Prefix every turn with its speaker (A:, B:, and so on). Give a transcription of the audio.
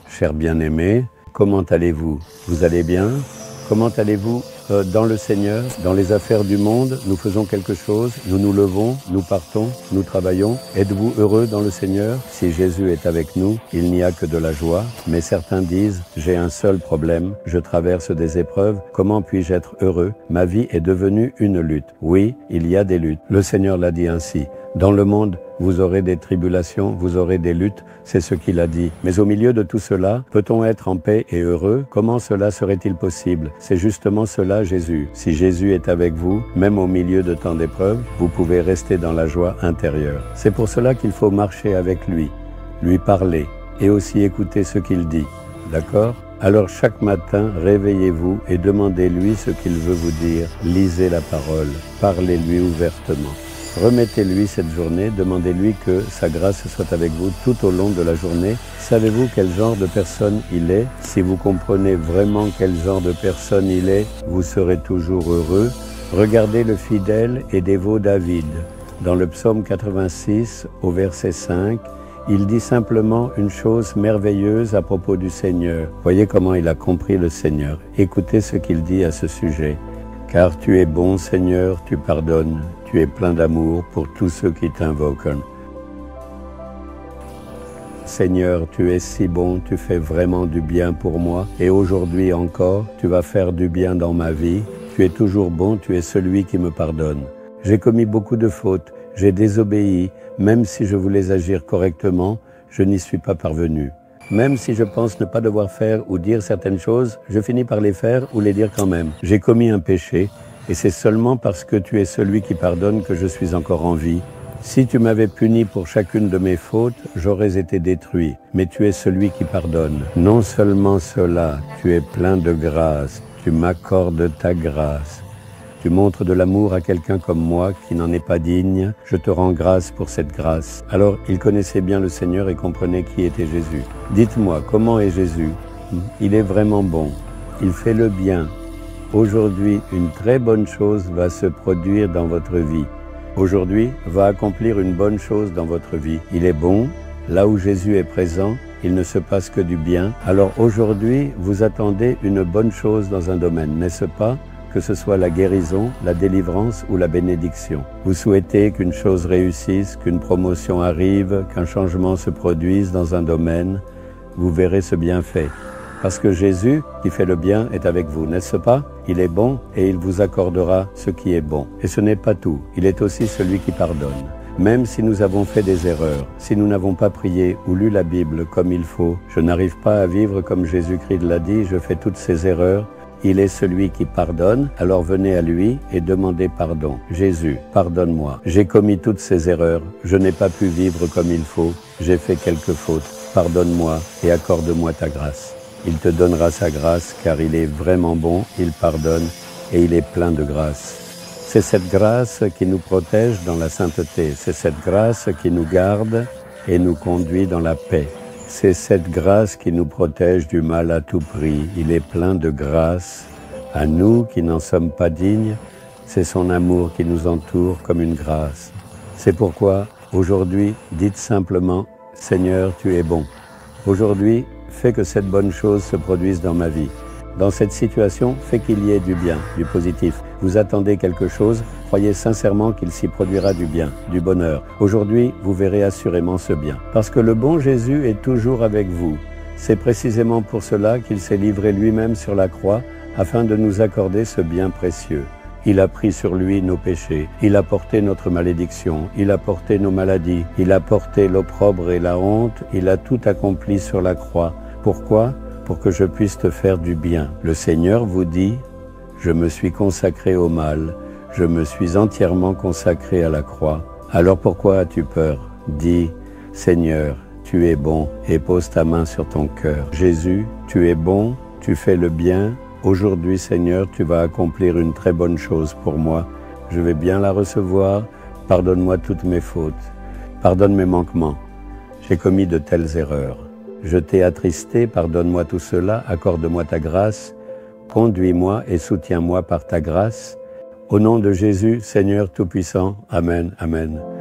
A: Chers bien-aimés, comment allez-vous? Vous allez bien? Comment allez-vous dans le Seigneur? Dans les affaires du monde, nous faisons quelque chose, nous nous levons, nous partons, nous travaillons. Êtes-vous heureux dans le Seigneur? Si Jésus est avec nous, il n'y a que de la joie. Mais certains disent, j'ai un seul problème, je traverse des épreuves, comment puis-je être heureux? Ma vie est devenue une lutte. Oui, il y a des luttes. Le Seigneur l'a dit ainsi. Dans le monde, vous aurez des tribulations, vous aurez des luttes, c'est ce qu'il a dit. Mais au milieu de tout cela, peut-on être en paix et heureux? Comment cela serait-il possible? C'est justement cela Jésus. Si Jésus est avec vous, même au milieu de tant d'épreuves, vous pouvez rester dans la joie intérieure. C'est pour cela qu'il faut marcher avec lui parler et aussi écouter ce qu'il dit. D'accord? Alors chaque matin, réveillez-vous et demandez-lui ce qu'il veut vous dire. Lisez la parole, parlez-lui ouvertement. Remettez-lui cette journée, demandez-lui que sa grâce soit avec vous tout au long de la journée. Savez-vous quel genre de personne il est? Si vous comprenez vraiment quel genre de personne il est, vous serez toujours heureux. Regardez le fidèle et dévot David. Dans le psaume 86, au verset 5, il dit simplement une chose merveilleuse à propos du Seigneur. Voyez comment il a compris le Seigneur. Écoutez ce qu'il dit à ce sujet. « Car tu es bon, Seigneur, tu pardonnes, tu es plein d'amour pour tous ceux qui t'invoquent. Seigneur, tu es si bon, tu fais vraiment du bien pour moi, et aujourd'hui encore, tu vas faire du bien dans ma vie. Tu es toujours bon, tu es celui qui me pardonne. J'ai commis beaucoup de fautes, j'ai désobéi, même si je voulais agir correctement, je n'y suis pas parvenu. Même si je pense ne pas devoir faire ou dire certaines choses, je finis par les faire ou les dire quand même. J'ai commis un péché, et c'est seulement parce que tu es celui qui pardonne que je suis encore en vie. Si tu m'avais puni pour chacune de mes fautes, j'aurais été détruit. Mais tu es celui qui pardonne. Non seulement cela, tu es plein de grâce, tu m'accordes ta grâce. Tu montres de l'amour à quelqu'un comme moi qui n'en est pas digne. Je te rends grâce pour cette grâce. Alors, il connaissait bien le Seigneur et comprenait qui était Jésus. Dites-moi, comment est Jésus? Il est vraiment bon. Il fait le bien. Aujourd'hui, une très bonne chose va se produire dans votre vie. Aujourd'hui, va accomplir une bonne chose dans votre vie. Il est bon. Là où Jésus est présent, il ne se passe que du bien. Alors aujourd'hui, vous attendez une bonne chose dans un domaine, n'est-ce pas? Que ce soit la guérison, la délivrance ou la bénédiction. Vous souhaitez qu'une chose réussisse, qu'une promotion arrive, qu'un changement se produise dans un domaine, vous verrez ce bienfait. Parce que Jésus, qui fait le bien, est avec vous, n'est-ce pas? Il est bon et il vous accordera ce qui est bon. Et ce n'est pas tout, il est aussi celui qui pardonne. Même si nous avons fait des erreurs, si nous n'avons pas prié ou lu la Bible comme il faut, je n'arrive pas à vivre comme Jésus-Christ l'a dit, je fais toutes ces erreurs. Il est celui qui pardonne, alors venez à lui et demandez pardon. Jésus, pardonne-moi. J'ai commis toutes ces erreurs, je n'ai pas pu vivre comme il faut, j'ai fait quelques fautes. Pardonne-moi et accorde-moi ta grâce. Il te donnera sa grâce car il est vraiment bon, il pardonne et il est plein de grâce. C'est cette grâce qui nous protège dans la sainteté, c'est cette grâce qui nous garde et nous conduit dans la paix. C'est cette grâce qui nous protège du mal à tout prix. Il est plein de grâce. À nous qui n'en sommes pas dignes, c'est son amour qui nous entoure comme une grâce. C'est pourquoi, aujourd'hui, dites simplement, « Seigneur, tu es bon. Aujourd'hui, fais que cette bonne chose se produise dans ma vie. Dans cette situation, fais qu'il y ait du bien, du positif. Vous attendez quelque chose, croyez sincèrement qu'il s'y produira du bien, du bonheur. Aujourd'hui, vous verrez assurément ce bien. Parce que le bon Jésus est toujours avec vous. C'est précisément pour cela qu'il s'est livré lui-même sur la croix afin de nous accorder ce bien précieux. Il a pris sur lui nos péchés, il a porté notre malédiction, il a porté nos maladies, il a porté l'opprobre et la honte, il a tout accompli sur la croix. Pourquoi ? Pour que je puisse te faire du bien. Le Seigneur vous dit, je me suis consacré au mal, je me suis entièrement consacré à la croix. Alors pourquoi as-tu peur? Dis, Seigneur, tu es bon, et pose ta main sur ton cœur. Jésus, tu es bon, tu fais le bien. Aujourd'hui, Seigneur, tu vas accomplir une très bonne chose pour moi. Je vais bien la recevoir. Pardonne-moi toutes mes fautes. Pardonne mes manquements. J'ai commis de telles erreurs. Je t'ai attristé, pardonne-moi tout cela, accorde-moi ta grâce, conduis-moi et soutiens-moi par ta grâce. Au nom de Jésus, Seigneur Tout-Puissant. Amen, Amen.